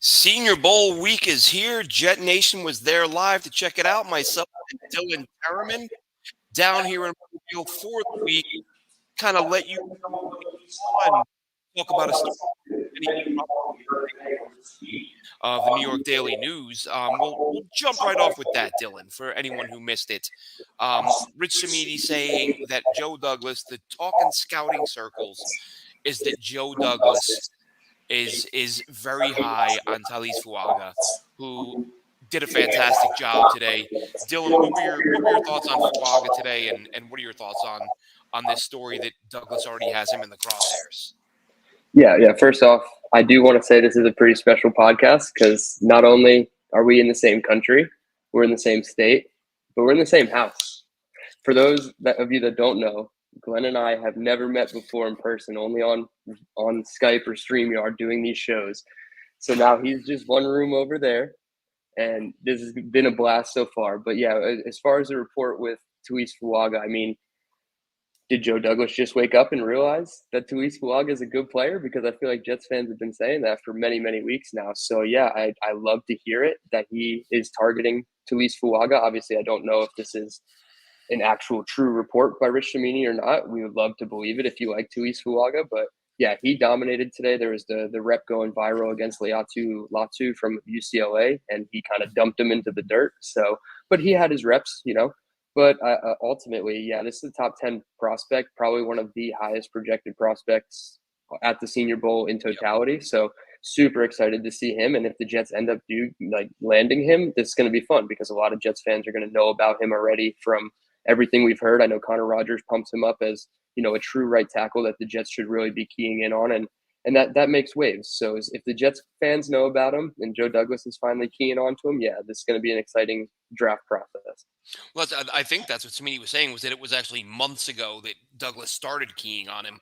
Senior Bowl week is here. JetNation was there live to check it out. Myself and Dylan Tereman down here in Mobile for the week. Kind of let you know what we saw and talk about a story many of you probably heard of the New York Daily News. We'll jump right off with that, Dylan, for anyone who missed it. Rich Samidi saying that Joe Douglas, the talk in scouting circles, is that Joe Douglas is very high on Talise Fuaga, who did a fantastic job today. Dylan, what were your thoughts on Fuaga today, and what are your thoughts on this story that Douglas already has him in the crosshairs? Yeah. First off, I do want to say this is a pretty special podcast because not only are we in the same country, we're in the same state, but we're in the same house. For those of you that don't know, Glenn and I have never met before in person, only on Skype or StreamYard doing these shows. So now he's just one room over there, and this has been a blast so far. But yeah, as far as the report with Tuis Fuaga, I mean, did Joe Douglas just wake up and realize that Tuis Fuaga is a good player? Because I feel like Jets fans have been saying that for many, many weeks now. So yeah, I love to hear it that he is targeting Tuis Fuaga. Obviously, I don't know if this is an actual true report by Rich Cimini or not. We would love to believe it if you like Tuis Fuaga, but yeah, he dominated today. There was the rep going viral against Latu from UCLA, and he kind of dumped him into the dirt. So, but he had his reps, you know. But ultimately, yeah, this is a top 10 prospect, probably one of the highest projected prospects at the Senior Bowl in Yep. totality. So super excited to see him. And if the Jets end up landing him, this is going to be fun because a lot of Jets fans are going to know about him already from everything we've heard. I know Connor Rogers pumps him up as, you know, a true right tackle that the Jets should really be keying in on. And that makes waves. So if the Jets fans know about him and Joe Douglas is finally keying on to him, yeah, this is going to be an exciting draft process. Well, I think that's what Samini was saying, was that it was actually months ago that Douglas started keying on him,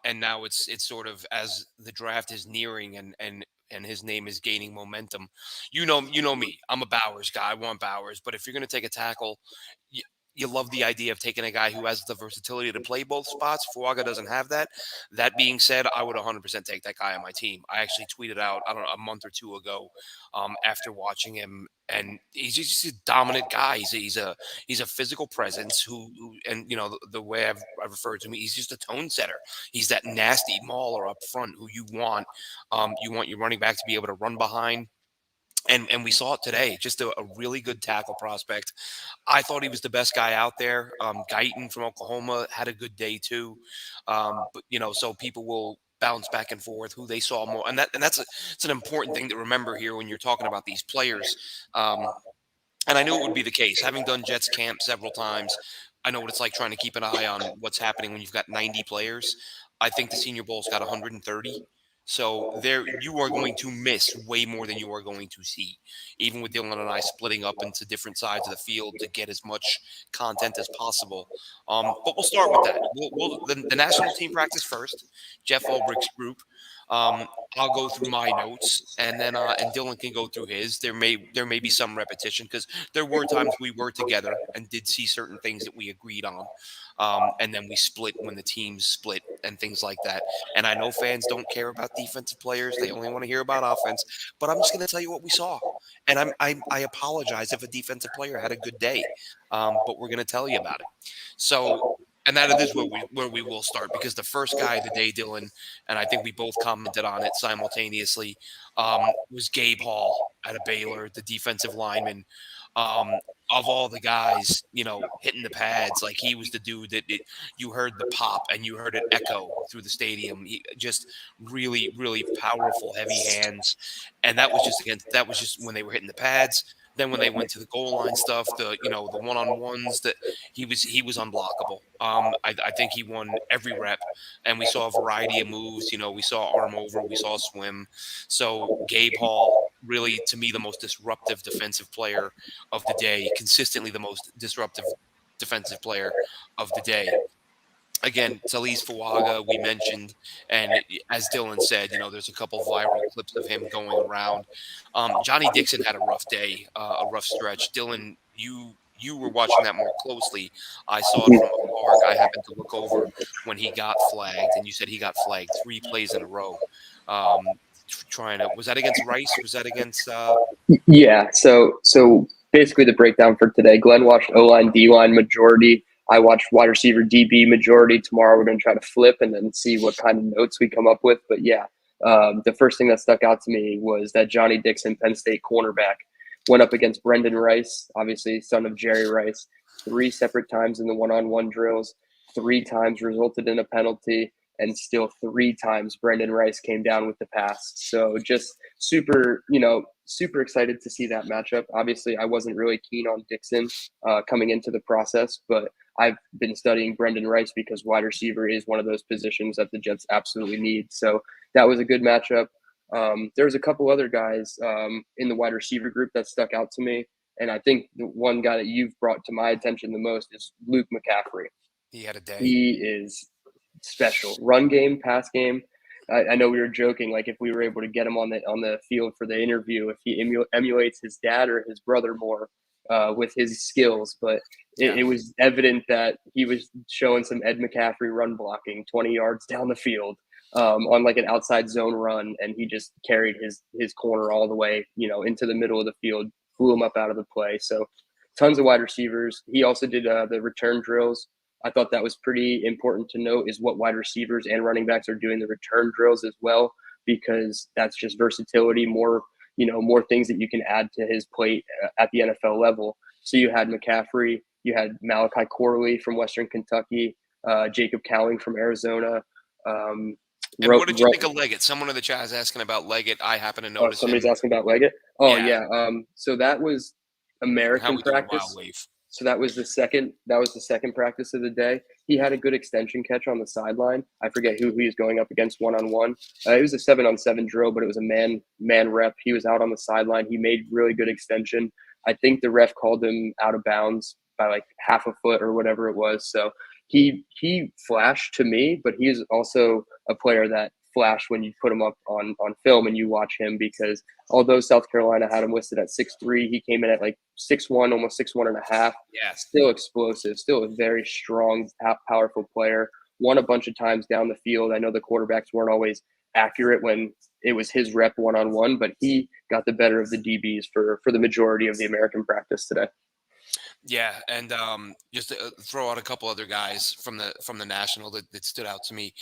and now it's sort of as the draft is nearing and his name is gaining momentum. You know me. I'm a Bowers guy. I want Bowers, but if you're going to take a tackle, you, you love the idea of taking a guy who has the versatility to play both spots. Fuaga doesn't have that. That being said, I would 100% take that guy on my team. I actually tweeted out, I don't know, a month or two ago, after watching him, and he's just a dominant guy. He's a physical presence who and the way I've referred to him, he's just a tone setter. He's that nasty mauler up front who you want. You want your running back to be able to run behind. And we saw it today, just a really good tackle prospect. I thought he was the best guy out there. Guyton from Oklahoma had a good day too. But so people will bounce back and forth who they saw more, and it's an important thing to remember here when you're talking about these players. And I knew it would be the case, having done Jets camp several times. I know what it's like trying to keep an eye on what's happening when you've got 90 players. I think the Senior Bowl's got 130. So there, you are going to miss way more than you are going to see, even with Dylan and I splitting up into different sides of the field to get as much content as possible. But we'll start with that. The national team practice first. Jeff Ulbricht's group. Um, I'll go through my notes, and then and Dylan can go through his. There may be some repetition because there were times we were together and did see certain things that we agreed on, and then we split when the teams split and things like that. And I know fans don't care about defensive players; they only want to hear about offense. But I'm just going to tell you what we saw, and I apologize if a defensive player had a good day, but we're going to tell you about it. So. And that is where we will start, because the first guy of the day, Dylan, and I think we both commented on it simultaneously, was Gabe Hall out of Baylor, the defensive lineman. Of all the guys, hitting the pads, like, he was the dude that you heard the pop and you heard it echo through the stadium. Just really, really powerful, heavy hands, and that was just when they were hitting the pads. Then when they went to the goal line stuff, the one on ones, that he was unblockable. I think he won every rep, and we saw a variety of moves. We saw arm over, we saw swim. So Gabe Hall, really, to me, the most disruptive defensive player of the day, consistently the most disruptive defensive player of the day. Again, Talise Fuaga, we mentioned, and as Dylan said, there's a couple viral clips of him going around. Johnny Dixon had a rough day, a rough stretch. Dylan, you were watching that more closely. I saw it from afar. I happened to look over when he got flagged, and you said he got flagged 3 plays in a row. Um, trying to, was that against Rice? Was that against Yeah. So basically the breakdown for today: Glenn watched O line, D line majority. I watched wide receiver, DB majority. Tomorrow we're going to try to flip and then see what kind of notes we come up with. But yeah, the first thing that stuck out to me was that Johnny Dixon, Penn State cornerback, went up against Brendan Rice, obviously son of Jerry Rice, 3 separate times in the one-on-one drills. 3 times resulted in a penalty, and still 3 times Brendan Rice came down with the pass. So just super, super excited to see that matchup. Obviously, I wasn't really keen on Dixon coming into the process, but I've been studying Brendan Rice because wide receiver is one of those positions that the Jets absolutely need. So that was a good matchup. There's a couple other guys in the wide receiver group that stuck out to me. And I think the one guy that you've brought to my attention the most is Luke McCaffrey. he had a day? He is special. Run game, pass game. I know we were joking, like if we were able to get him on the field for the interview, if he emulates his dad or his brother more with his skills. But Yeah. it was evident that he was showing some Ed McCaffrey run blocking 20 yards down the field on like an outside zone run, and he just carried his corner all the way, into the middle of the field, blew him up out of the play. So tons of wide receivers. He also did the return drills. I thought that was pretty important to note is what wide receivers and running backs are doing the return drills as well, because that's just versatility, more things that you can add to his plate at the NFL level. So you had McCaffrey, you had Malachi Corley from Western Kentucky, Jacob Cowling from Arizona. Um, And what did you think of Leggett? Someone in the chat is asking about Leggett. I happen to notice Somebody's him. asking about Leggett. Oh Yeah. yeah. So that was How American we doing, Wild practice. Wave? So that was the second practice of the day. He had a good extension catch on the sideline. I forget who he was going up against one-on-one. It was a 7-on-7 drill, but it was a man rep. He was out on the sideline. He made really good extension. I think the ref called him out of bounds by like half a foot or whatever it was. So he flashed to me, but he's also a player that flashed when you put him up on film and you watch him, because although South Carolina had him listed at 6'3", he came in at like 6'1", almost 6'1 and a half. Yeah. Still explosive, still a very strong, powerful player. Won a bunch of times down the field. I know the quarterbacks weren't always accurate when it was his rep one-on-one, but he got the better of the DBs for the majority of the American practice today. Yeah, and just to throw out a couple other guys from the national that stood out to me.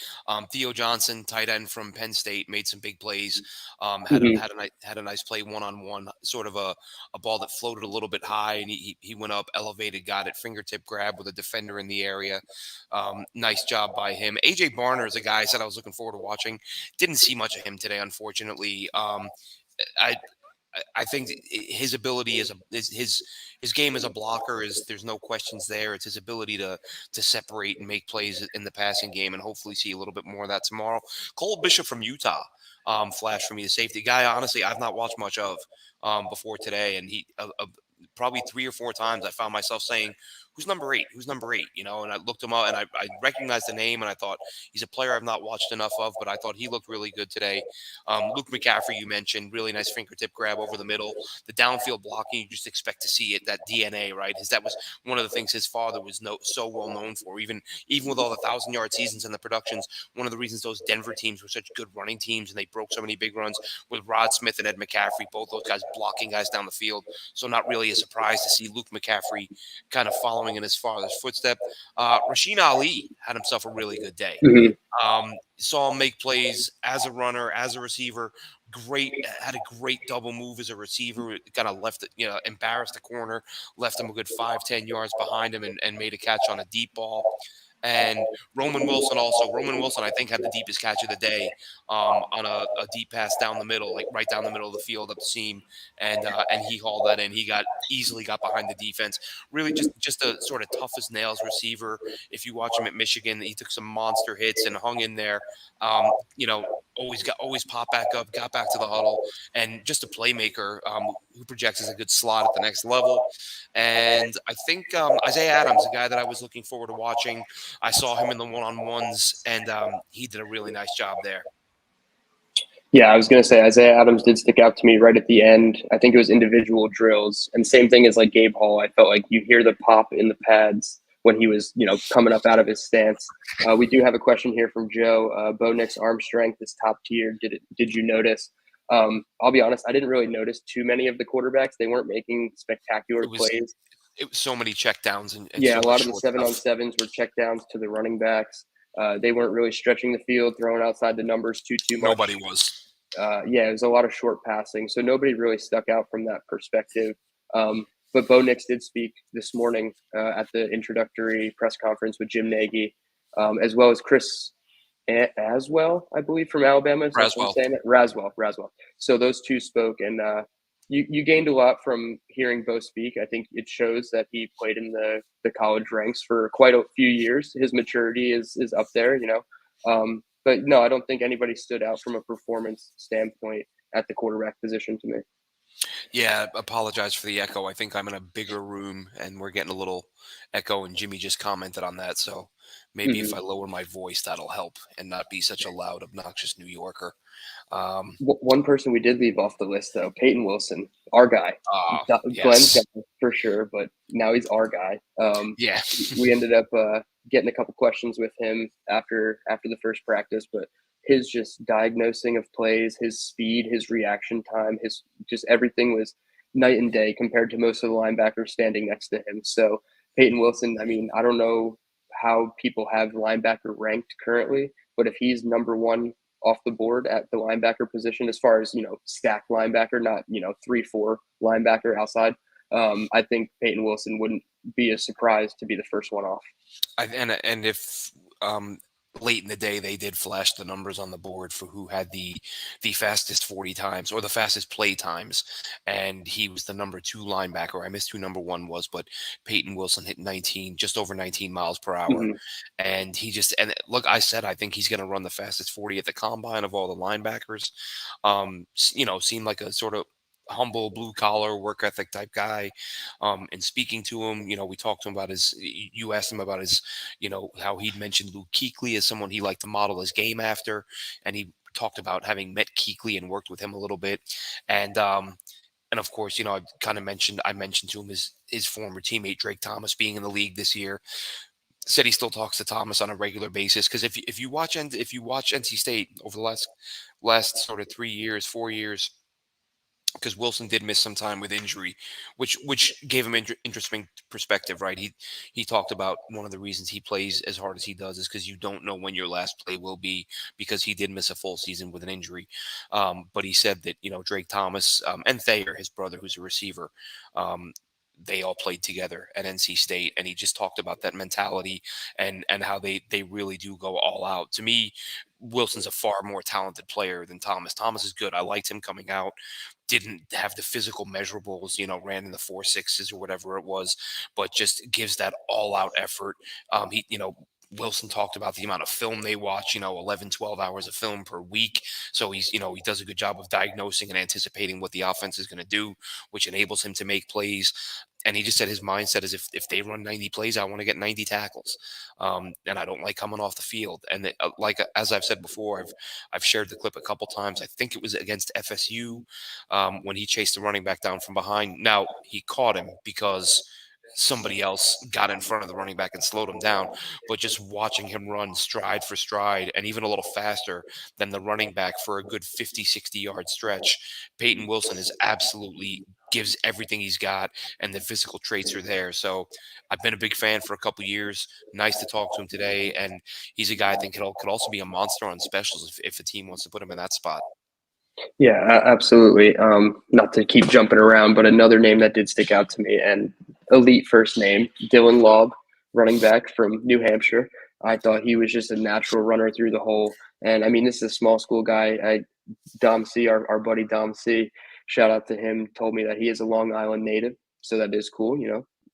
Theo Johnson, tight end from Penn State, made some big plays. Had a nice play one-on-one, sort of a ball that floated a little bit high, and he went up, elevated, got it, fingertip grab with a defender in the area. Nice job by him. AJ Barner is a guy I said I was looking forward to watching. Didn't see much of him today, unfortunately. I I think his ability his game as a blocker is, there's no questions there. It's his ability to separate and make plays in the passing game, and hopefully see a little bit more of that tomorrow. Cole Bishop from Utah, flash for me, the safety guy. Honestly, I've not watched much of before today, and he probably 3 or 4 times I found myself saying, "Who's number 8? Who's number 8?" And I looked him up, and I recognized the name, and I thought he's a player I've not watched enough of, but I thought he looked really good today. Luke McCaffrey, you mentioned, really nice fingertip grab over the middle. The downfield blocking, you just expect to see it. That DNA, right? That was one of the things his father was so well known for. Even with all the 1,000-yard seasons and the productions, one of the reasons those Denver teams were such good running teams and they broke so many big runs with Rod Smith and Ed McCaffrey, both those guys blocking guys down the field. So not really a surprise to see Luke McCaffrey kind of following in his father's footstep. Rasheen Ali had himself a really good day. Mm-hmm. Saw him make plays as a runner, as a receiver. Had a great double move as a receiver. Kind of left it, embarrassed the corner, left him a good 5-10 yards behind him, and made a catch on a deep ball. And Roman Wilson, I think, had the deepest catch of the day on a deep pass down the middle, like right down the middle of the field up the seam, and he hauled that in. He easily got behind the defense. Really, just a sort of tough as nails receiver. If you watch him at Michigan, he took some monster hits and hung in there. Always popped back up, got back to the huddle, and just a playmaker who projects as a good slot at the next level. And I think Isaiah Adams, a guy that I was looking forward to watching. I saw him in the one-on-ones, and he did a really nice job there. Yeah, I was going to say Isaiah Adams did stick out to me right at the end. I think it was individual drills. And same thing as like Gabe Hall. I felt like you hear the pop in the pads when he was, coming up out of his stance. We do have a question here from Joe. Bo Nix's arm strength is top tier. Did you notice? I'll be honest, I didn't really notice too many of the quarterbacks. They weren't making spectacular It was plays. it was so many check downs and Yeah, so a much lot of the short seven on stuff. sevens were checkdowns to the running backs. They weren't really stretching the field, throwing outside the numbers too Nobody much. was. Yeah, it was a lot of short passing, so nobody really stuck out from that perspective. But Bo Nix did speak this morning at the introductory press conference with Jim Nagy, as well as Chris Aswell, I believe, from Alabama. If I'm Braswell. saying that, Raswell. So those two spoke, and you gained a lot from hearing Bo speak. I think it shows that he played in the college ranks for quite a few years. His maturity is up there, but no, I don't think anybody stood out from a performance standpoint at the quarterback position to me. Yeah, apologize for the echo. I think I'm in a bigger room and we're getting a little echo, and Jimmy just commented on that. So maybe if hmm I lower my voice, that'll help and not be such a loud, obnoxious New Yorker. Um, One person we did leave off the list, though, Peyton Wilson, our guy. Glenn's guy yes. for sure, but now he's our guy. Yeah. We ended up getting a couple questions with him after the first practice, but his just diagnosing of plays, his speed, his reaction time, his just everything was night and day compared to most of the linebackers standing next to him. So Peyton Wilson, I mean, I don't know how people have linebacker ranked currently, but if he's number one off the board at the linebacker position, as far as stacked linebacker, not 3-4 linebacker outside, I think Peyton Wilson wouldn't be a surprise to be the first one off. And if late in the day they did flash the numbers on the board for who had the fastest 40 times or the fastest play times, and he was the number two linebacker. I missed who number one was, but Peyton Wilson hit 19, just over 19 miles per hour. Mm-hmm. And look, I said I think he's going to run the fastest 40 at the combine of all the linebackers. Seemed like a sort of humble blue collar work ethic type guy. And speaking to him, we talked to him about you asked him about his, how he'd mentioned Luke Kuechly as someone he liked to model his game after. And he talked about having met Kuechly and worked with him a little bit. And, and of course, I mentioned to him his former teammate Drake Thomas being in the league this year. Said he still talks to Thomas on a regular basis because if you watch NC State over the last sort of 3 years, 4 years, because Wilson did miss some time with injury, which gave him interesting perspective, right? He talked about one of the reasons he plays as hard as he does is because you don't know when your last play will be, because he did miss a full season with an injury. But he said that Drake Thomas and Thayer, his brother, who's a receiver. They all played together at NC State, and he just talked about that mentality and how they really do go all out. To me, Wilson's a far more talented player than Thomas. Thomas is good. I liked him coming out, didn't have the physical measurables, ran in the 4.6s or whatever it was, but just gives that all out effort. Wilson talked about the amount of film they watch, 11, 12 hours of film per week. So he does a good job of diagnosing and anticipating what the offense is going to do, which enables him to make plays. And he just said his mindset is if they run 90 plays, I want to get 90 tackles. And I don't like coming off the field. And as I've said before, I've shared the clip a couple times. I think it was against FSU when he chased the running back down from behind. Now he caught him because somebody else got in front of the running back and slowed him down. But just watching him run stride for stride and even a little faster than the running back for a good 50, 60-yard stretch, Peyton Wilson is absolutely gives everything he's got, and the physical traits are there. So I've been a big fan for a couple years. Nice to talk to him today. And he's a guy I think could also be a monster on specials if a team wants to put him in that spot. Yeah, absolutely. Not to keep jumping around, but another name that did stick out to me, and elite first name, Dylan Laub, running back from New Hampshire. I thought he was just a natural runner through the hole. And I mean, this is a small school guy. Dom C, our buddy Dom C, shout out to him, told me that he is a Long Island native. So that is cool.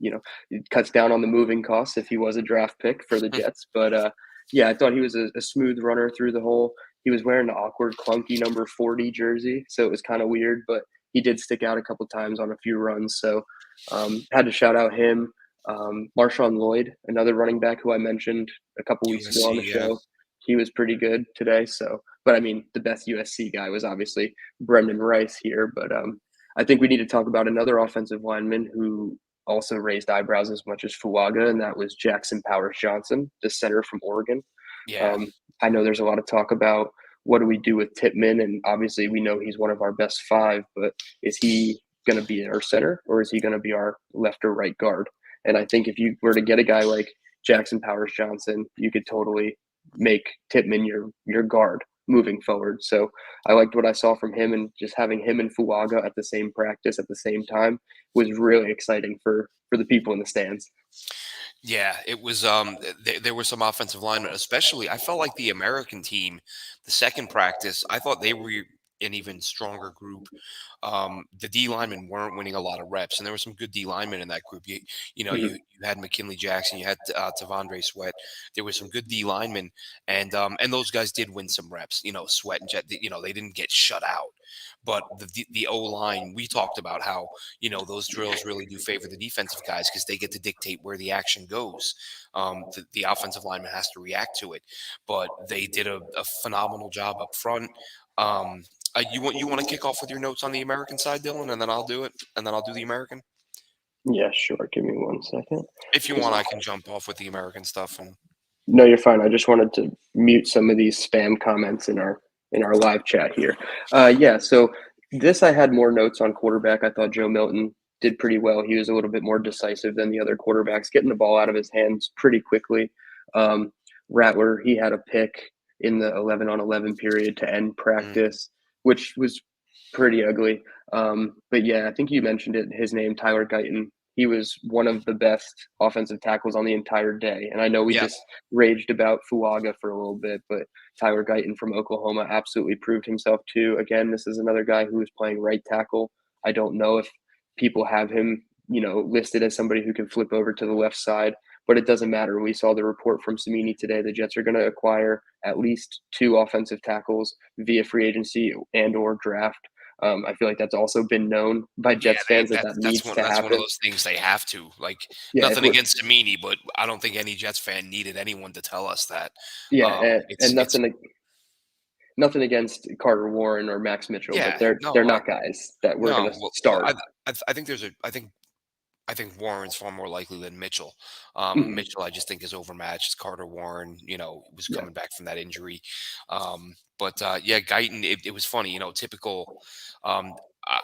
It cuts down on the moving costs if he was a draft pick for the Jets. But yeah, I thought he was a smooth runner through the hole. He was wearing an awkward, clunky number 40 jersey, so it was kind of weird, but he did stick out a couple times on a few runs. So had to shout out him. Marshawn Lloyd, another running back who I mentioned a couple weeks ago on the USC, yeah. show. He was pretty good today. So, but I mean, the best USC guy was obviously Brendan Rice here. But I think we need to talk about another offensive lineman who also raised eyebrows as much as Fuaga, and that was Jackson Powers Johnson, the center from Oregon. Yeah. Um, I know there's a lot of talk about what do we do with Tippmann, and obviously we know he's one of our best five, but is he going to be our center or is he going to be our left or right guard? And I think if you were to get a guy like Jackson Powers Johnson, you could totally make Tippmann your guard moving forward. So I liked what I saw from him, and just having him and Fuaga at the same practice at the same time was really exciting for the people in the stands. Yeah, it was. There were some offensive linemen, especially. I felt like the American team, the second practice, I thought they were an even stronger group. The D linemen weren't winning a lot of reps, and there were some good D linemen in that group. Mhm. You had McKinley Jackson, you had Tavondre Sweat. There were some good D linemen, and those guys did win some reps. Sweat and Jet. They didn't get shut out, but the O line, we talked about how those drills really do favor the defensive guys because they get to dictate where the action goes. The offensive lineman has to react to it, but they did a phenomenal job up front. Um, you want to kick off with your notes on the American side, Dylan, and then I'll do it, and then I'll do the American. Yeah, sure. Give me 1 second. If you 'Cause want, I can jump off with the American stuff. And No, you're fine. I just wanted to mute some of these spam comments in our live chat here. Yeah, so this I had more notes on quarterback. I thought Joe Milton did pretty well. He was a little bit more decisive than the other quarterbacks, getting the ball out of his hands pretty quickly. Um, Rattler, he had a pick in the 11 on 11 period to end mm, practice, which was pretty ugly. But yeah, I think you mentioned it. His name, Tyler Guyton. He was one of the best offensive tackles on the entire day. And I know we yeah, just raged about Fuaga for a little bit, but Tyler Guyton from Oklahoma absolutely proved himself too. Again, this is another guy who is playing right tackle. I don't know if people have him, listed as somebody who can flip over to the left side, but it doesn't matter. We saw the report from Samini today. The Jets are going to acquire at least two offensive tackles via free agency and or draft. I feel like that's also been known by yeah. Jets fans that That's that needs to that's one of happen. those things they have to like. Yeah, if Nothing we're against Samini, but I don't think any Jets fan needed anyone to tell us that. yeah, and It's nothing against Carter Warren or Max Mitchell, but yeah. they're not guys that we're No. gonna Well, start. I think there's a I think Warren's far more likely than Mitchell. Mhm. Mitchell, I just think is overmatched. Carter Warren, was Yeah, coming back from that injury. But yeah, Guyton, it was funny, typical.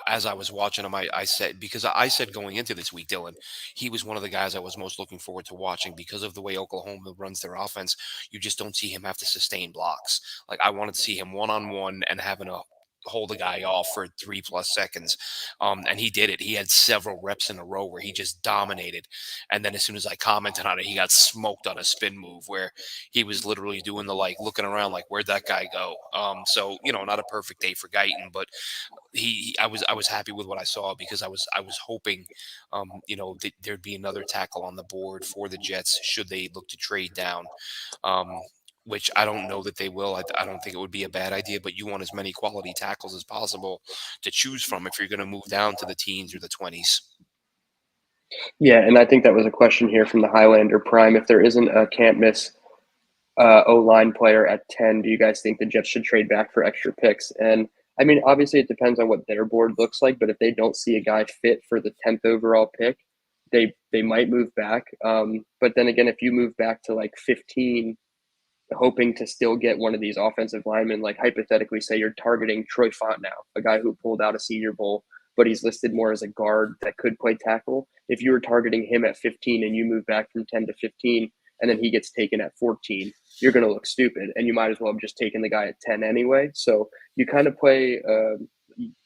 As I was watching him, I said, because I said going into this week, Dylan, he was one of the guys I was most looking forward to watching because of the way Oklahoma runs their offense. You just don't see him have to sustain blocks. Like I wanted to see him one on one and having to hold a guy off for 3+ seconds. And he did it. He had several reps in a row where he just dominated. And then as soon as I commented on it, he got smoked on a spin move where he was literally doing the like looking around like where'd that guy go? So not a perfect day for Guyton, but I was happy with what I saw because I was hoping that there'd be another tackle on the board for the Jets should they look to trade down. Um, which I don't know that they will. I don't think it would be a bad idea, but you want as many quality tackles as possible to choose from if you're going to move down to the teens or the 20s. yeah, and I think that was a question here from the Highlander Prime. If there isn't a can't miss O line player at 10, do you guys think the Jets should trade back for extra picks? And I mean, obviously, it depends on what their board looks like, but if they don't see a guy fit for the 10th overall pick, they might move back. But then again, if you move back to like 15, hoping to still get one of these offensive linemen, like hypothetically, say you're targeting Troy Fontenot, a guy who pulled out a Senior Bowl, but he's listed more as a guard that could play tackle. If you were targeting him at 15 and you move back from 10 to 15, and then he gets taken at 14, you're going to look stupid, and you might as well have just taken the guy at 10 anyway. So you kind of play.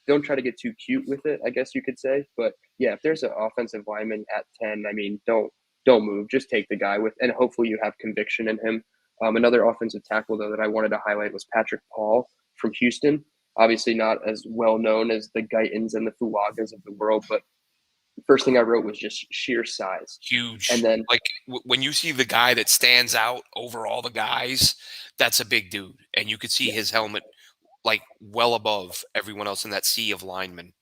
Don't try to get too cute with it, I guess you could say. But yeah, if there's an offensive lineman at 10, I mean, don't move. Just take the guy with, and hopefully you have conviction in him. Another offensive tackle, though, that I wanted to highlight was Patrick Paul from Houston. Obviously, not as well known as the Guytons and the Fuagas of the world, but the first thing I wrote was just sheer size. And Huge. then, Like when you see the guy that stands out over all the guys, that's a big dude, and you could see yeah, his helmet like well above everyone else in that sea of linemen.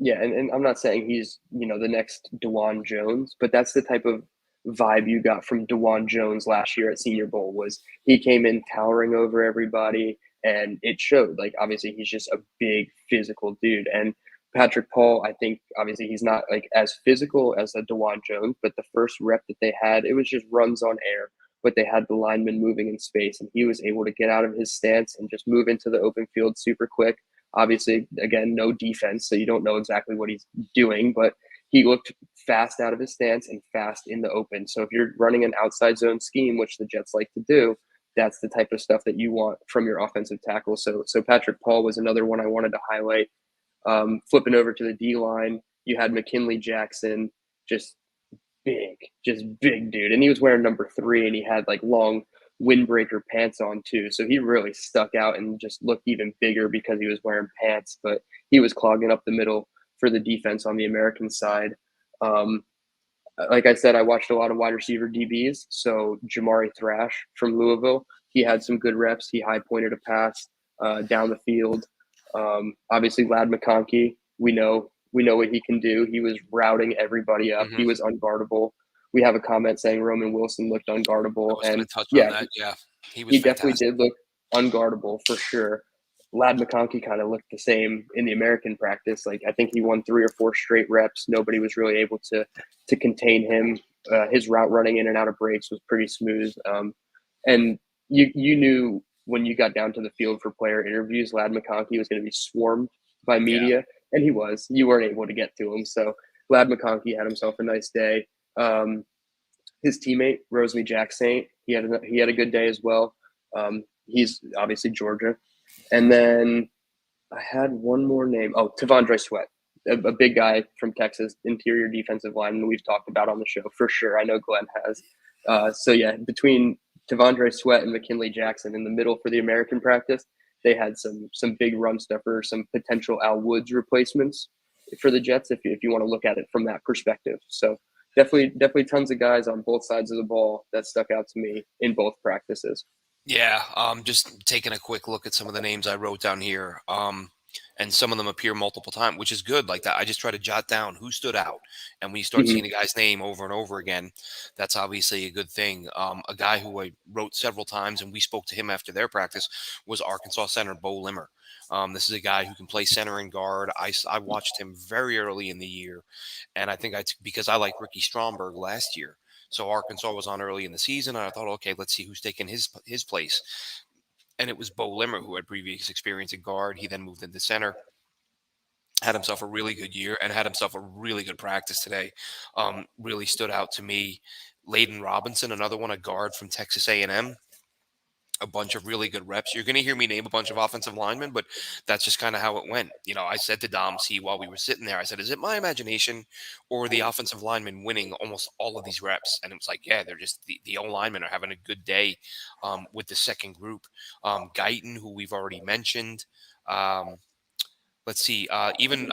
yeah, and I'm not saying he's the next Dewan Jones, but that's the type of vibe you got from Dewan Jones last year at Senior Bowl. Was he came in towering over everybody, and it showed. Like obviously he's just a big physical dude, and Patrick Paul, I think obviously he's not like as physical as a DeJuan Jones, but the first rep that they had, it was just runs on air, but they had the lineman moving in space, and he was able to get out of his stance and just move into the open field super quick. Obviously, again, no defense, so you don't know exactly what he's doing, but he looked fast out of his stance and fast in the open. So if you're running an outside zone scheme, which the Jets like to do, that's the type of stuff that you want from your offensive tackle. So Patrick Paul was another one I wanted to highlight. Flipping over to the D line, you had McKinley Jackson, just big, just big dude, and he was wearing number 3, and he had like long windbreaker pants on too. So he really stuck out and just looked even bigger because he was wearing pants. But he was clogging up the middle for the defense on the American side. Um, like I said, I watched a lot of wide receiver DBs. So Jamari Thrash from Louisville, he had some good reps. He high pointed a pass down the field. Obviously, Lad McConkey, we know what he can do. He was routing everybody up. Hmm. He was unguardable. We have a comment saying Roman Wilson looked I unguardable, was going and to touch on yeah, that. Yeah, he was he definitely fantastic. did look unguardable for sure. Lad McConkey kind of looked the same in the American practice. Like I think he won 3 or 4 straight reps. Nobody was really able to contain him. His route running in and out of breaks was pretty smooth. And you knew when you got down to the field for player interviews, Lad McConkey was going to be swarmed by Yeah. media, and he was. You weren't able to get to him. So Lad McConkey had himself a nice day. His teammate Rosemy Jack Saint, he had a good day as well. He's obviously Georgia, and then I had one more name. Oh, Tavondre Sweat, a big guy from Texas, interior defensive lineman. We've talked about on the show for sure. I know Glenn has. So yeah, between Tavondre Sweat and McKinley Jackson in the middle for the American practice, they had some big run stuffers, some potential Al Woods replacements for the Jets if you want to look at it from that perspective. So definitely tons of guys on both sides of the ball that stuck out to me in both practices. Yeah, just taking a quick look at some of the names I wrote down here, and some of them appear multiple times, which is good. Like that, I just try to jot down who stood out, and when you start Mm-hmm. seeing a guy's name over and over again, that's obviously a good thing. A guy who I wrote several times, and we spoke to him after their practice, was Arkansas center Bo Limmer. This is a guy who can play center and guard. I watched him very early in the year, and I think because I like Ricky Stromberg last year. So Arkansas was on early in the season, and I thought, okay, let's see who's taking his place. And it was Bo Limmer, who had previous experience at guard. He then moved into center, had himself a really good year, and had himself a really good practice today. Really stood out to me. Layden Robinson, another one, a guard from Texas A&M, a bunch of really good reps. You're going to hear me name a bunch of offensive linemen, but that's just kind of how it went. I said to Dom C while we were sitting there, I said, is it my imagination or the offensive linemen winning almost all of these reps? And it was like, yeah, they're just the O linemen are having a good day with the second group. Guyton, who we've already mentioned. Um, Let's see, even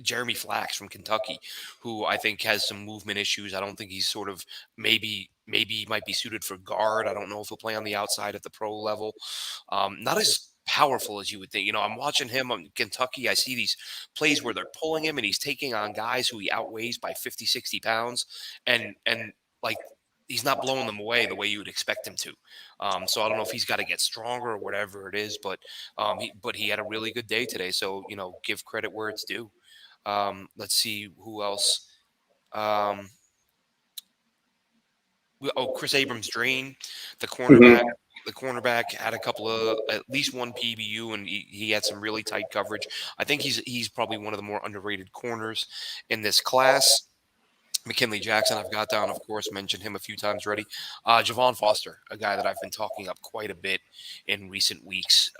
Jeremy Flax from Kentucky, who I think has some movement issues. I don't think he's sort of maybe he might be suited for guard. I don't know if he'll play on the outside at the pro level. Not as powerful as you would think. I'm watching him on Kentucky. I see these plays where they're pulling him and he's taking on guys who he outweighs by 50, 60 pounds. And like, he's not blowing them away the way you would expect him to. So I don't know if he's got to get stronger or whatever it is, but he had a really good day today. So give credit where it's due. Let's see who else. Um, Chris Abrams Drain, the cornerback. Mm-hmm. The cornerback had a couple of at least one PBU, and he had some really tight coverage. I think he's probably one of the more underrated corners in this class. McKinley Jackson, I've got down, of course, mentioned him a few times already. Javon Foster, a guy that I've been talking up quite a bit in recent weeks.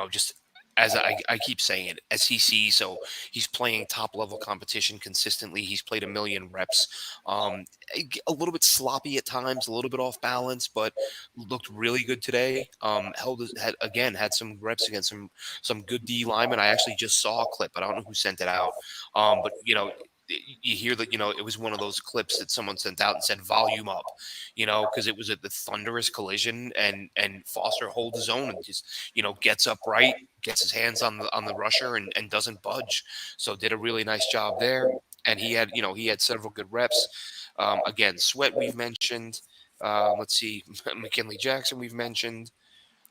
Just as I keep saying it, SEC, so he's playing top level competition consistently. He's played a million reps. A little bit sloppy at times, a little bit off balance, but looked really good today. Had some reps against some good D linemen. I actually just saw a clip. I don't know who sent it out, but you hear that it was one of those clips that someone sent out and said volume up, because it was at the thunderous collision, and Foster holds his own and just gets upright, gets his hands on the rusher, and doesn't budge. So did a really nice job there. And he had several good reps. Again, Sweat we've mentioned. Let's see, McKinley Jackson we've mentioned.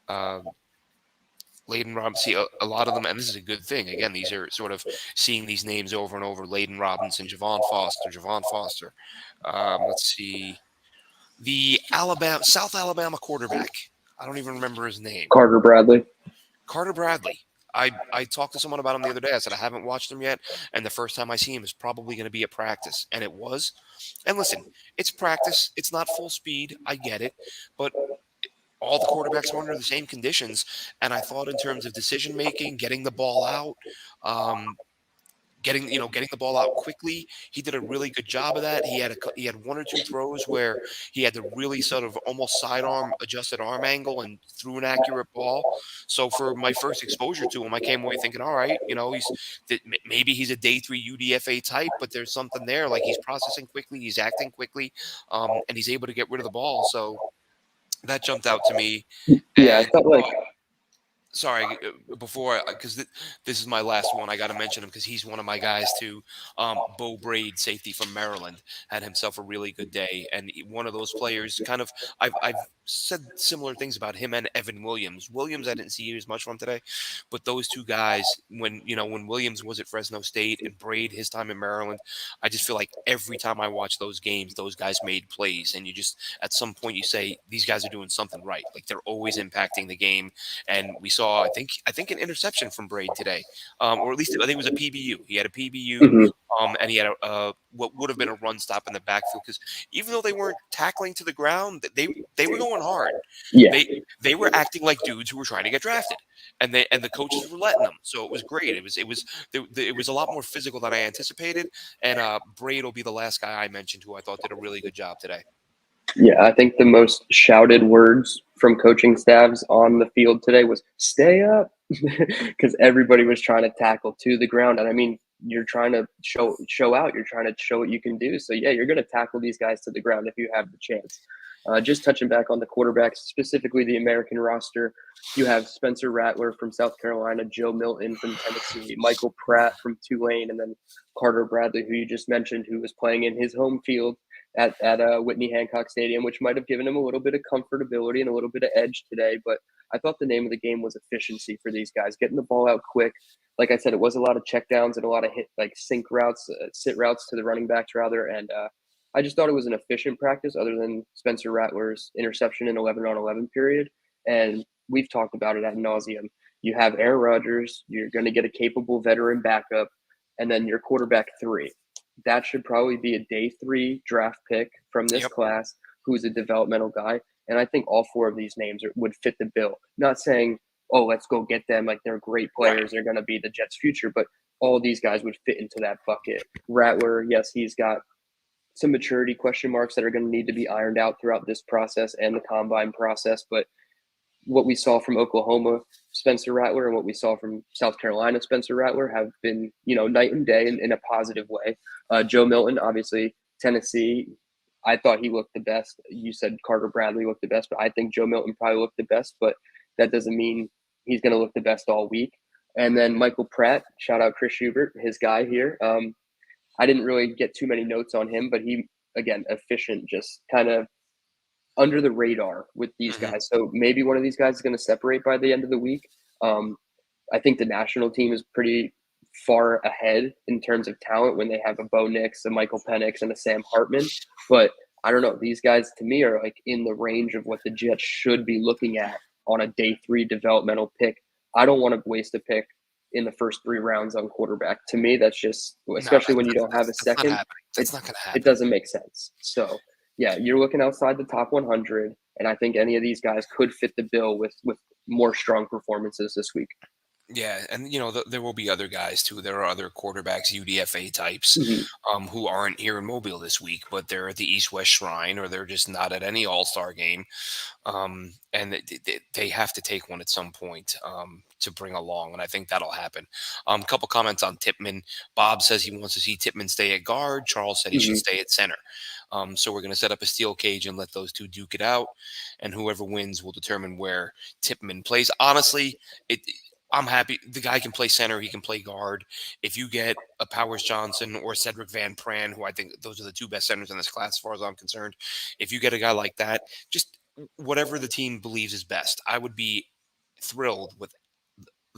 Um, Layden Robinson, see a lot of them, and this is a good thing. Again, these are sort of seeing these names over and over: Layden Robinson, Javon Foster, Javon Foster. Let's see, the Alabama South Alabama quarterback. I don't even remember his name. Carter Bradley. Carter Bradley. I talked to someone about him the other day. I said I haven't watched him yet, and the first time I see him is probably going to be at practice, and it was. And listen, it's practice. It's not full speed. I get it, but all the quarterbacks are under the same conditions. And I thought in terms of decision making, getting the ball out, um, getting the ball out quickly, he did a really good job of that. He had one or two throws where he had to really sort of almost sidearm adjusted arm angle and threw an accurate ball. So for my first exposure to him, I came away thinking, all right, maybe he's a day three UDFA type, but there's something there. Like he's processing quickly, he's acting quickly, and he's able to get rid of the ball. So that jumped out to me. Yeah, I And felt like sorry, before because this is my last one, I got to mention him because he's one of my guys too. Bo Braid, safety from Maryland, had himself a really good day, and one of those players. Kind of, I've said similar things about him and Evan Williams. Williams, I didn't see as much from today, but those two guys, when Williams was at Fresno State and Braid his time in Maryland, I just feel like every time I watch those games, those guys made plays, and you just at some point you say these guys are doing something right. Like they're always impacting the game, and we saw I think an interception from Braid today, or at least I think it was a PBU. He had a PBU, mhm, and he had what would have been a run stop in the backfield because even though they weren't tackling to the ground, they were going hard. yeah, They were acting like dudes who were trying to get drafted, and the coaches were letting them. So it was great. It was a lot more physical than I anticipated. And Braid will be the last guy I mentioned who I thought did a really good job today. yeah. I think the most shouted words from coaching staffs on the field today was "stay up," because everybody was trying to tackle to the ground, and I mean, you're trying to show out. You're trying to show what you can do. So yeah, you're going to tackle these guys to the ground if you have the chance. Just touching back on the quarterbacks, specifically the American roster, you have Spencer Rattler from South Carolina, Joe Milton from Tennessee, Michael Pratt from Tulane, and then Carter Bradley, who you just mentioned, who was playing in his home field at Whitney Hancock Stadium, which might have given him a little bit of comfortability and a little bit of edge today. But I thought the name of the game was efficiency for these guys, getting the ball out quick. Like I said, it was a lot of checkdowns and a lot of sink routes, sit routes to the running backs rather, and I just thought it was an efficient practice, other than Spencer Rattler's interception in 11-on-11 period. And we've talked about it ad nauseum. You have Aaron Rodgers, you're going to get a capable veteran backup, and then your quarterback three. That should probably be a day three draft pick from this Yep. class who's a developmental guy. And I think all four of these names would fit the bill. Not saying, oh, let's go get them. Like they're great Right. players. They're going to be the Jets' future. But all these guys would fit into that bucket. Rattler, yes, he's got some maturity question marks that are going to need to be ironed out throughout this process and the combine process. But what we saw from Oklahoma, Spencer Rattler, and what we saw from South Carolina, Spencer Rattler, have been, night and day in a positive way. Joe Milton, obviously, Tennessee, I thought he looked the best. You said Carter Bradley looked the best, but I think Joe Milton probably looked the best, but that doesn't mean he's going to look the best all week. And then Michael Pratt, shout out Chris Schubert, his guy here. I didn't really get too many notes on him, but he, again, efficient, just kind of under the radar with these Hmm. guys. So maybe one of these guys is going to separate by the end of the week. Um, I think the national team is pretty far ahead in terms of talent when they have a Bo Nix, a Michael Penix, and a Sam Hartman. But I don't know. These guys to me are like in the range of what the Jets should be looking at on a day three developmental pick. I don't want to waste a pick in the first three rounds on quarterback. To me, that's just, No, especially when you don't have a that's not second, happening. it That's not going to it happen. doesn't make sense. So yeah, you're looking outside the top 100, and I think any of these guys could fit the bill with more strong performances this week. Yeah, and there will be other guys too. There are other quarterbacks, UDFA types, Mhm. who aren't here in Mobile this week, but they're at the East West Shrine, or they're just not at any All Star game, and they have to take one at some point to bring along, and I think that'll happen. A couple comments on Tipman. Bob says he wants to see Tipman stay at guard. Charles said he should Mhm. stay at center. So we're going to set up a steel cage and let those two duke it out, and whoever wins will determine where Tipman plays. Honestly, it. I'm happy the guy can play center. He can play guard. If you get a Powers Johnson or Cedric Van Pran, who I think those are the two best centers in this class, as far as I'm concerned, if you get a guy like that, just whatever the team believes is best. I would be thrilled with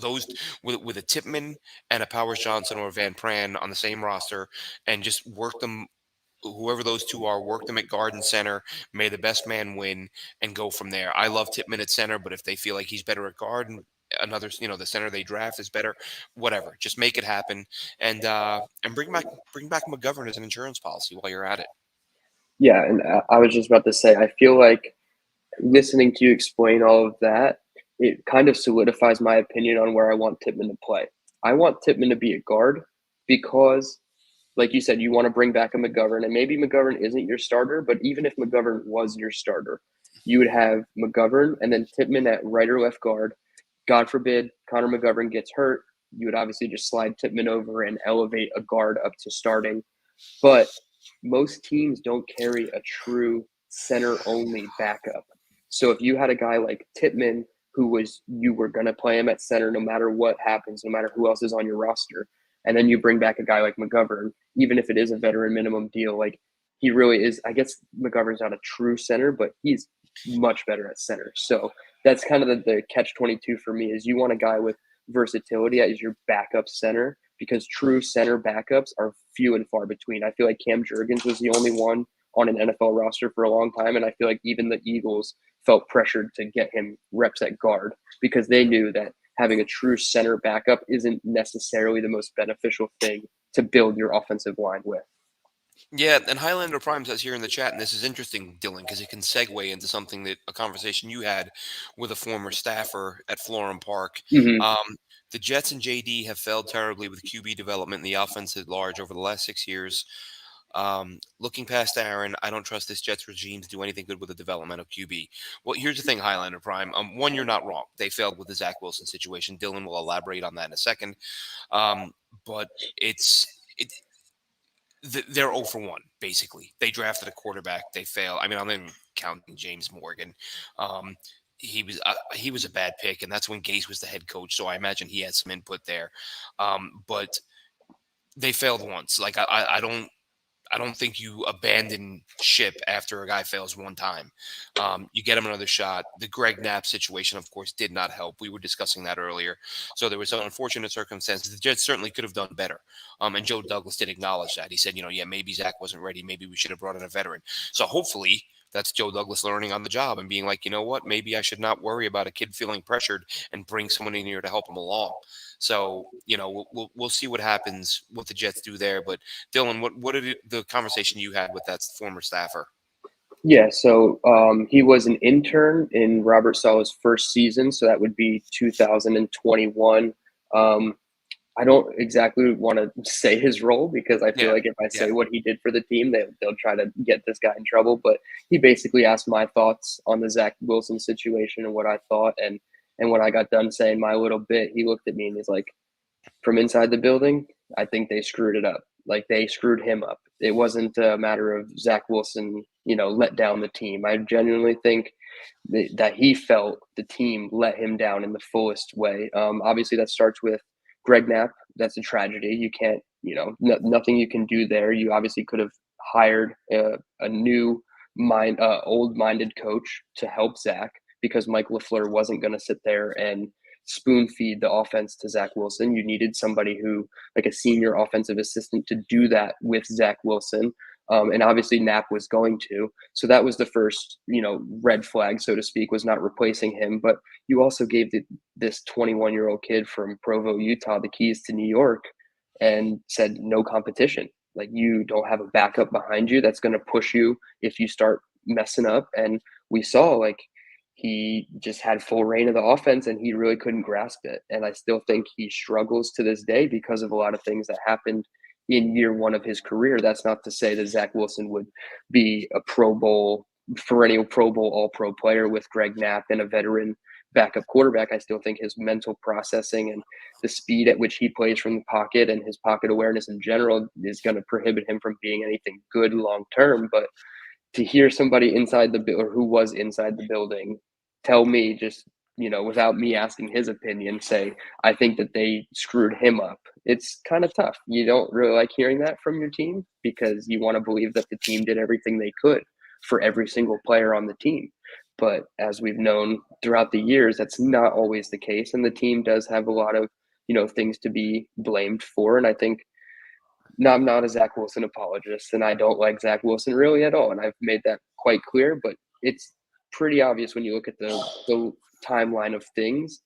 those with a Tipman and a Powers Johnson or a Van Pran on the same roster, and just work them, whoever those two are, work them at guard and center. May the best man win, and go from there. I love Tippmann at center, but if they feel like he's better at guard and another, the center they draft is better, whatever. Just make it happen, and bring back McGovern as an insurance policy while you're at it. Yeah, and I was just about to say, I feel like listening to you explain all of that, it kind of solidifies my opinion on where I want Tippmann to play. I want Tippmann to be a guard because, like you said, you want to bring back a McGovern, and maybe McGovern isn't your starter, but even if McGovern was your starter, you would have McGovern and then Tippmann at right or left guard. God forbid Connor McGovern gets hurt, you would obviously just slide Tippmann over and elevate a guard up to starting. But most teams don't carry a true center only backup. So if you had a guy like Tippmann you were going to play him at center no matter what happens, no matter who else is on your roster, and then you bring back a guy like McGovern, even if it is a veteran minimum deal, like he really is. I guess McGovern's not a true center, but he's much better at center. So that's kind of the catch 22 for me is you want a guy with versatility as your backup center because true center backups are few and far between. I feel like Cam Jurgens was the only one on an NFL roster for a long time, and I feel like even the Eagles felt pressured to get him reps at guard because they knew that having a true center backup isn't necessarily the most beneficial thing to build your offensive line with. Yeah, and Highlander Prime says here in the chat, and this is interesting, Dylan, because it can segue into something that a conversation you had with a former staffer at Florham Park. Mm-hmm. Um, the Jets and JD have failed terribly with QB development in the offense at large over the last 6 years. Looking past Aaron, I don't trust this Jets regime to do anything good with the developmental QB. Well, here's the thing, Highlander Prime. One, you're not wrong. They failed with the Zach Wilson situation. Dylan will elaborate on that in a second. Um, but it they're 0 for 1, basically. They drafted a quarterback. They fail. I mean, I'm not even counting James Morgan. Um, he was a bad pick, and that's when Gase was the head coach. So I imagine he had some input there. But they failed once. Like I don't think you abandon ship after a guy fails one time. You get him another shot. The Greg Knapp situation, of course, did not help. We were discussing that earlier. So there was some unfortunate circumstances. The Jets certainly could have done better. And Joe Douglas did acknowledge that. He said, yeah, maybe Zach wasn't ready. Maybe we should have brought in a veteran. So hopefully that's Joe Douglas learning on the job and being like, you know what, maybe I should not worry about a kid feeling pressured and bring someone in here to help him along. So, we'll see what happens, what the Jets do there. But Dylan, what did the conversation you had with that former staffer? Yeah, so he was an intern in Robert Sala's first season, so that would be 2021. I don't exactly want to say his role because I feel Yeah, like if I yeah, say what he did for the team, they'll try to get this guy in trouble. But he basically asked my thoughts on the Zach Wilson situation and what I thought. And when I got done saying my little bit, he looked at me and he's like, from inside the building, I think they screwed it up. Like they screwed him up. It wasn't a matter of Zach Wilson, let down the team. I genuinely think that he felt the team let him down in the fullest way. Obviously, that starts with Greg Knapp. That's a tragedy. You can't, nothing you can do there. You obviously could have hired a new old-minded coach to help Zach because Mike LaFleur wasn't going to sit there and spoon feed the offense to Zach Wilson. You needed somebody who, like a senior offensive assistant, to do that with Zach Wilson. And obviously Knapp was going to. So that was the first, red flag, so to speak, was not replacing him. But you also gave this 21-year-old kid from Provo, Utah, the keys to New York and said no competition. Like you don't have a backup behind you that's going to push you if you start messing up. And we saw like he just had full reign of the offense and he really couldn't grasp it. And I still think he struggles to this day because of a lot of things that happened in year one of his career. That's not to say that Zach Wilson would be a Pro Bowl, perennial Pro Bowl, all pro player with Greg Knapp and a veteran backup quarterback. I still think his mental processing and the speed at which he plays from the pocket and his pocket awareness in general is going to prohibit him from being anything good long term. But to hear somebody inside or who was inside the building tell me just without me asking his opinion, say I think that they screwed him up, it's kind of tough. You don't really like hearing that from your team because you want to believe that the team did everything they could for every single player on the team. But as we've known throughout the years, that's not always the case, and the team does have a lot of, things to be blamed for. And I think, no, I'm not a Zach Wilson apologist, and I don't like Zach Wilson really at all, and I've made that quite clear. But it's pretty obvious when you look at the timeline of things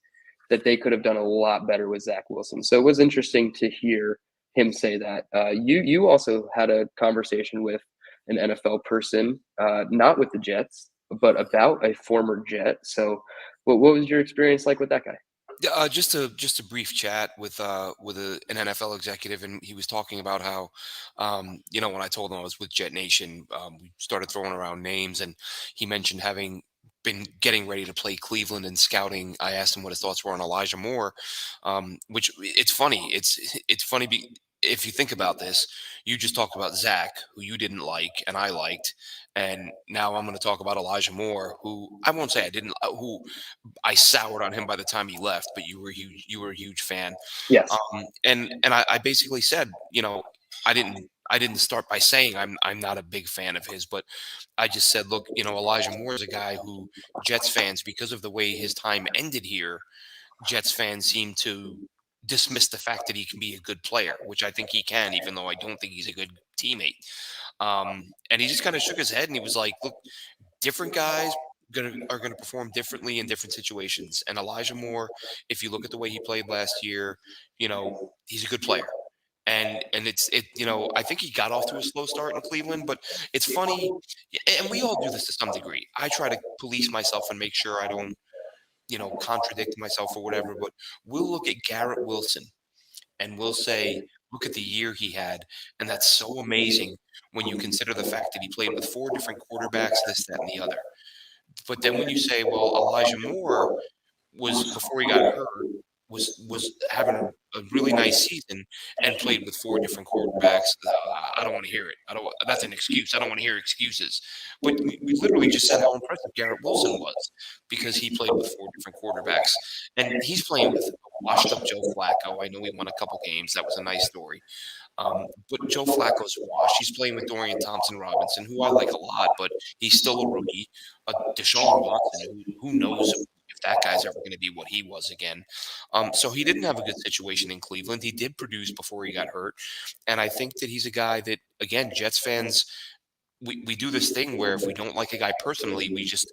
that they could have done a lot better with Zach Wilson. So it was interesting to hear him say that. You also had a conversation with an NFL person, not with the Jets, but about a former Jet. So what was your experience like with that guy? Yeah, just a brief chat with an NFL executive, and he was talking about how, when I told him I was with JetNation, we started throwing around names, and he mentioned having been getting ready to play Cleveland and scouting. I asked him what his thoughts were on Elijah Moore, which it's funny. It's funny. If you think about this, you just talked about Zach, who you didn't like and I liked, and now I'm going to talk about Elijah Moore, who I won't say I didn't, who I soured on him by the time he left, but you were a huge fan. Yes. And I basically said, I didn't start by saying I'm not a big fan of his, but I just said, look, Elijah Moore is a guy who Jets fans, because of the way his time ended here, Jets fans seem to dismiss the fact that he can be a good player, which I think he can, even though I don't think he's a good teammate. And he just kind of shook his head and he was like, look, different guys are gonna perform differently in different situations. And Elijah Moore, if you look at the way he played last year, he's a good player. And I think he got off to a slow start in Cleveland, but it's funny, and we all do this to some degree. I try to police myself and make sure I don't, contradict myself or whatever, but we'll look at Garrett Wilson and we'll say, look at the year he had. And that's so amazing when you consider the fact that he played with four different quarterbacks, this, that, and the other. But then when you say, well, Elijah Moore was before he got hurt was having a really nice season and played with four different quarterbacks. I don't want to hear it. I don't. That's an excuse. I don't want to hear excuses. But we literally just said how impressive Garrett Wilson was because he played with four different quarterbacks, and he's playing with a washed up Joe Flacco. I know he won a couple games. That was a nice story. But Joe Flacco's washed. He's playing with Dorian Thompson Robinson, who I like a lot, but he's still a rookie. Deshaun Watson, who knows if that guy's ever going to be what he was again. So he didn't have a good situation in Cleveland. He did produce before he got hurt. And I think that he's a guy that, again, Jets fans, we do this thing where if we don't like a guy personally, we just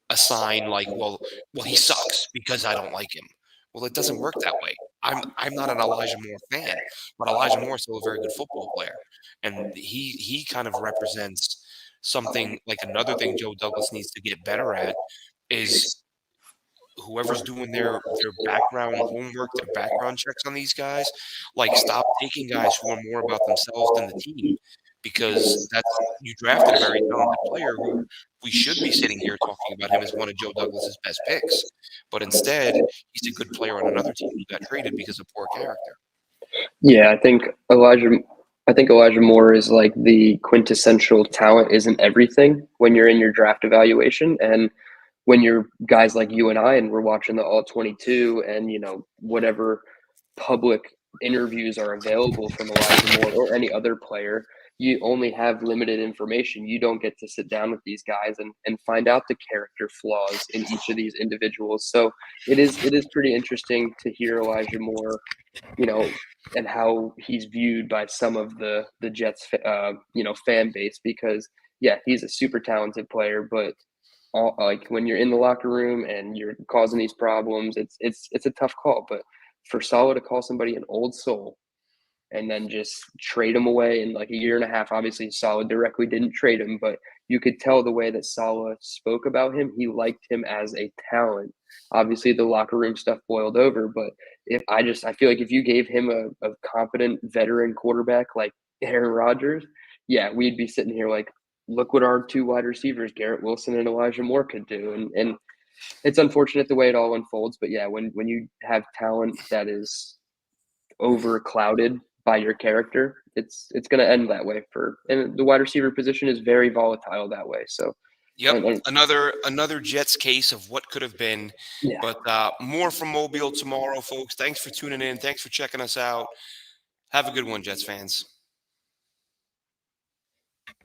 assign like, well, he sucks because I don't like him. Well, it doesn't work that way. I'm not an Elijah Moore fan, but Elijah Moore is still a very good football player, and he kind of represents something like another thing Joe Douglas needs to get better at is whoever's doing their background homework, their background checks on these guys, like stop taking guys who are more about themselves than the team, because that's you drafted a very talented player who we should be sitting here talking about him as one of Joe Douglas's best picks, but instead he's a good player on another team who got traded because of poor character. Yeah, I think Elijah Moore is like the quintessential talent isn't everything when you're in your draft evaluation. And when you're guys like you and I and we're watching the all 22 and whatever public interviews are available from Elijah Moore or any other player, you only have limited information. You don't get to sit down with these guys and find out the character flaws in each of these individuals. So it is pretty interesting to hear Elijah Moore, you know, and how he's viewed by some of the Jets, fan base, because yeah, he's a super talented player, but like when you're in the locker room and you're causing these problems, it's a tough call. But for Salah to call somebody an old soul and then just trade him away in like a year and a half. Obviously, Salah directly didn't trade him, but you could tell the way that Salah spoke about him. He liked him as a talent. Obviously, the locker room stuff boiled over, but I feel like if you gave him a competent veteran quarterback like Aaron Rodgers, yeah, we'd be sitting here like, look what our two wide receivers, Garrett Wilson and Elijah Moore, could do. And it's unfortunate the way it all unfolds, but yeah, when you have talent that is over clouded by your character, it's going to end that way. And the wide receiver position is very volatile that way. So, Yep, and another Jets case of what could have been. yeah, But more from Mobile tomorrow, folks. Thanks for tuning in. Thanks for checking us out. Have a good one, Jets fans.